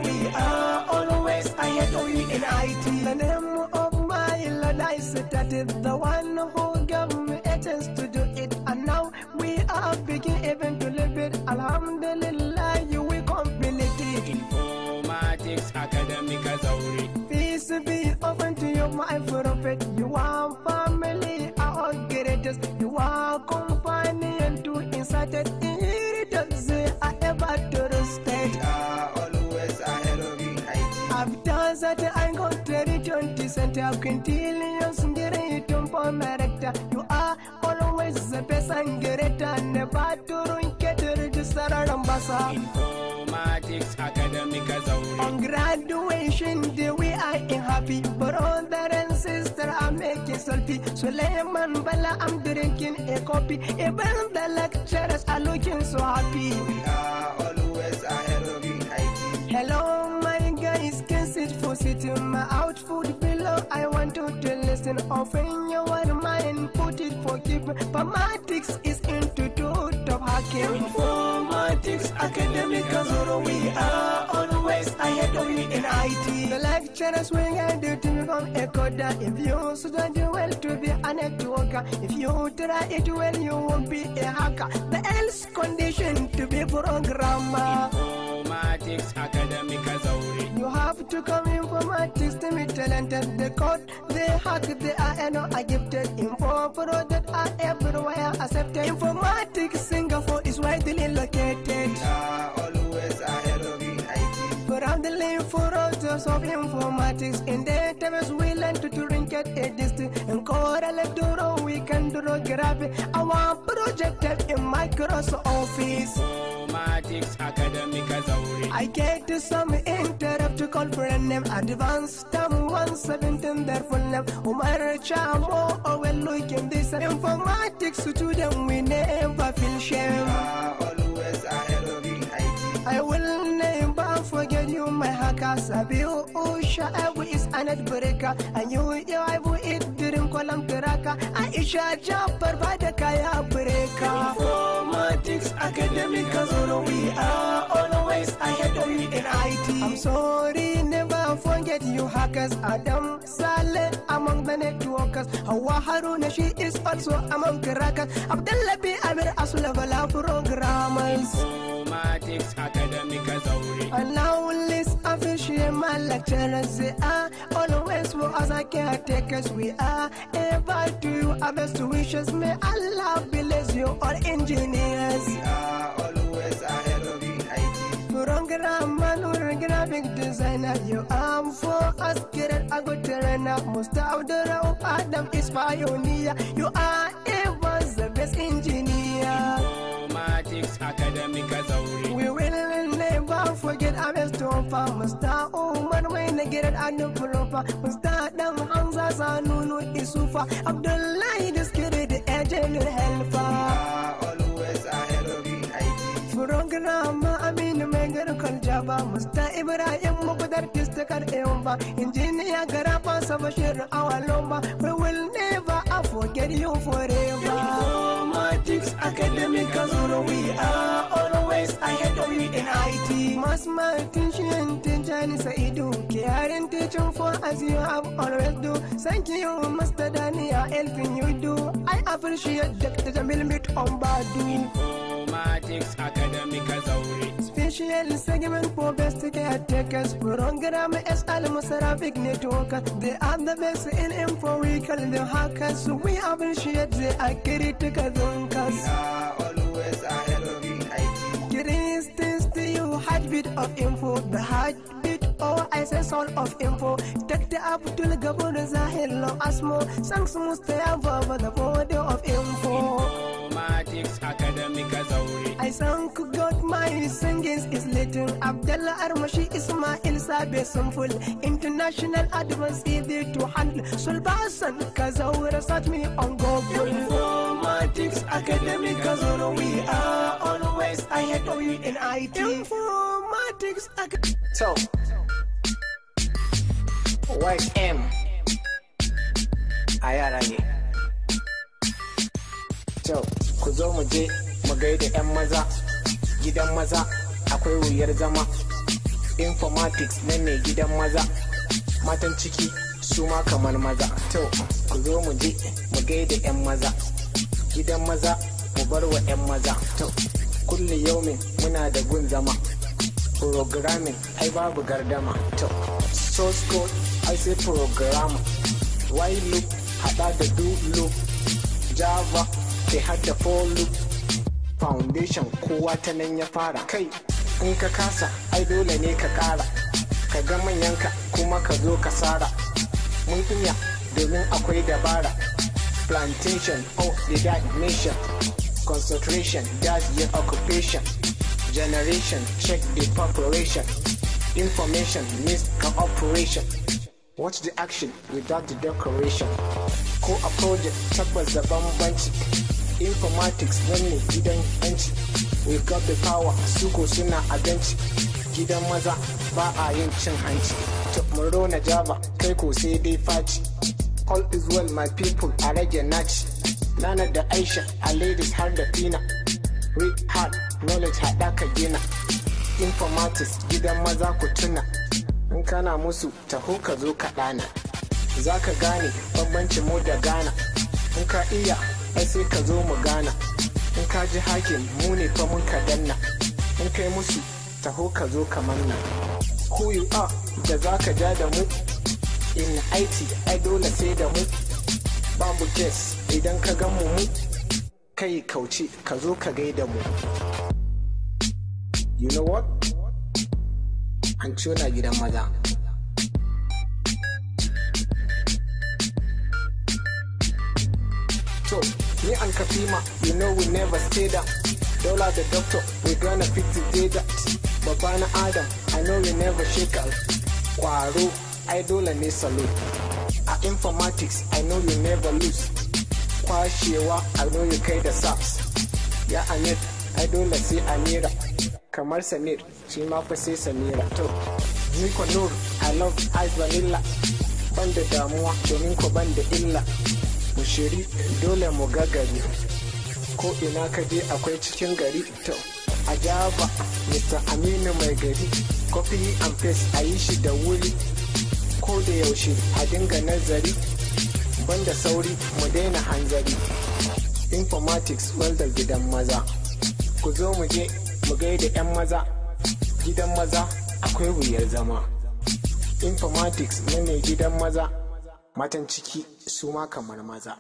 We are always ahead of you in IT. The name of my Lord I started, the one who gave me a chance to do it, and now we are beginning even to live it. Alhamdulillah, you will complete it. Informatics Academy Kazauri. Peace be open to you, my prophet. You are family, our greatest. You are companion to incited inheritance. I ever to state. After that I got to return to center continuous getting for director. You are always the best and greater. Never to get to register ambassador. Informatics Academy Kazauri. On graduation day we are happy. Brother and sister are making selfie. Suleiman Bala I'm drinking a coffee. Even the lecturers are looking so happy. We are always ahead of you in IT. Hello my guys, can sit for sitting my outfit below. I want you to listen. Open your mind, put it for keep. Informatics is into top hacking. Informatics Academy Kazauri. We are always ahead of you in IT. The lecturers will guide you to become a coder. If you study well to be a networker, if you try it well you will be a hacker. The else condition to be programmer. Informatics Academy Kazauri. You have to come informatics to be talented. The code, they hack, they are not gifted. Info product are everywhere accepted. Informatics Singapore is widely located. We are always ahead of you in IT. Proudly for us of informatics. In database we learn to get a distance. In Corel Duro we can draw graphic. Our projected in Microsoft Office. Informatics Academy Kazauri. I get some interrupt to call for a name. Advanced term 117 their full name. Umar Chamo, oh well looking this informatics student we never feel shame. Always ahead of you in IT. I will never forget you my hacker. Sabiu Usha Abu is an breaker. And you Ibu it during column Karaka. Aisha Japper by the Kaya breaker. Informatics Academy Kazauri. We are always ahead of you in IT. I'm sorry, never forget you hackers. Adam Saleh among the networkers. Hawa Haruna, she is also among crackers. Abdullah B. Amir Asulavala programmers. Informatics Academy Kazauri. And now let's appreciate my lecturers. They are always for us our caretakers. We are ever to you our best wishes. May Allah bless you all engineers. We are always ahead of you in IT. Programmer or graphic designer, you are for us great a good trainer. Musta'udara Adam is pioneer. You are ever the best engineer. Informatics Academy Kazauri. We will never forget our best offer. Musta Umar when they get it at the proper. Musta Dam Hamza Sanunu Isufa. Abdullah this kid the agent helper. Always ahead of you in IT. Programmer Amin Megar Java. Musta Ibrahim Mukadar Kistakar Eumba. Engineer Garapa Sabashir our Lomba. We will never forget you forever. Informatics Academy Kazauri. We are always ahead of you in IT. Mass Martin Tinjani Saidu. Caring teaching for as you have always do. Thank you, Mr. Dania, helping you do. I appreciate Dr. Jamil Mit on Badu. Informatics Academy Kazauri. Special segment for best caretakers. Program is Al Musarafic Network. They are the best in info. We call them hackers. We appreciate the critical thinkers. We are always ahead of you in IT. Christians to you, heartbeat of info. The heartbeat or I say soul of info. Take the Abdul Gabor Zahir Lo Asmo. Thanks Mustaya for the body of info. Informatics Informatics Academy Kazauri. I sang God my singing is little. Abdullah Armashi Ismail Sabe Simple. International advance easy to handle. Sulbasan Kazauri search me on Google. Informatics Academy Kazauri. We are always ahead of you in IT. Informatics Academy. So, YM a yara ne. To, ku zo mu je mu gaida 'yan maza, gidan maza akwai wuyar zama. Informatics nan ne gidan maza, matan ciki su ma kamar maza. To, ku zo mu je mu gaida 'yan maza, gidan maza mu bar wa 'yan maza. To, kulle yaumin muna da gun zama. Programming ai babu gardama. To, source code ai sai programmer. While loop hada da do loop. Java kai hada for loop. Foundation kowa ta nan ya fara. Kai in ka kasa ai dole ne ka kara. Ka ga manyanka kuma ka zo ka sara. Mun iya domin akwai dabara. Plantation of the that nation. Concentration that's your occupation. Generation, check the population. Information means cooperation. Watch the action without the decoration. Ko a project tabbas da bambanci. Informatics nan ne gidan yanci. We got the power, suko suna a benci. Gidan maza ba a yin cin hanci. Tomorrow na Java, kai ko sai dai faci. All is well my people a rage naci. Nana da Aisha, a ladies har da Fina. Read hard, knowledge haɗa ka gina. Informatics gidan maza ku tuna. In kana musu taho ka zo ka ɗana. Za ka gane bambancin mu da Ghana. In ka iya ai sai ka zo mu gana. In ka ji hakin mu ne fa mun ka danna. In kai musu taho ka zo ka manna. Who you are da za ka ja da mu. In IT ai dole sai da mu. Babu kes idan ka gan mu. Kai kauce ka zo ka gaida mu. You know what? An cona gidan maza. So, me and Kafima, you know we never stay down. Dollar the doctor, we gonna fix the data. Babana Adam, I know we never shake out. Kwaro, I dole ne salute. A informatics, I know you never lose. Kwashewa, I know you kai da saps. Ya Amir, I dole sai Amira. Kamar Samir, shi ma fa sai Samira. To, ni ko Nur, I love ice vanilla. Ban da damuwa, domin ko ban da illa. Mushiri, dole mu gagari. Ko ina ka je akwai cikin gari. To, a Java, Mr. Aminu mai gari. Copy and paste a yi shi da wuri. Ko da yaushe a dinga nazari. Banda sauri mu daina hanzari. Informatics weldar gidan maza. Ku zo mu je mu gaida 'yan maza. Gidan maza akwai wuyar zama. Informatics ne gidan maza. Matan ciki su ma kamar maza.